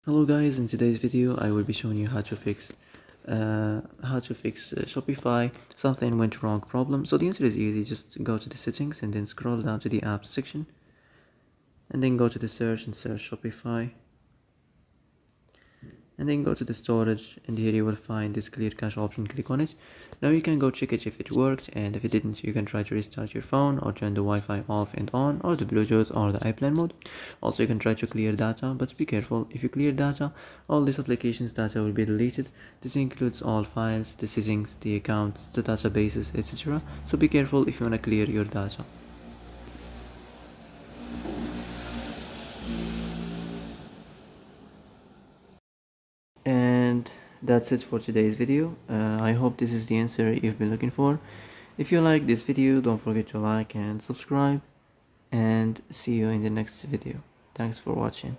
Hello guys, in today's video I will be showing you how to fix Shopify something went wrong problem. So the answer is easy. Just go to the settings and then scroll down to the apps section and then go to the search and search Shopify and then go to the storage, and here you will find this clear cache option. Click on it. Now you can go check it if it worked, and if it didn't you can try to restart your phone or turn the Wi-Fi off and on, or the Bluetooth or the airplane mode. Also you can try to clear data, but be careful. If you clear data, all these applications data will be deleted. This includes all files, the settings, the accounts, the databases, etc. So be careful if you want to clear your data. And that's it for today's video. I hope this is the answer you've been looking for. If you like this video, don't forget to like and subscribe, and see you in the next video. Thanks for watching.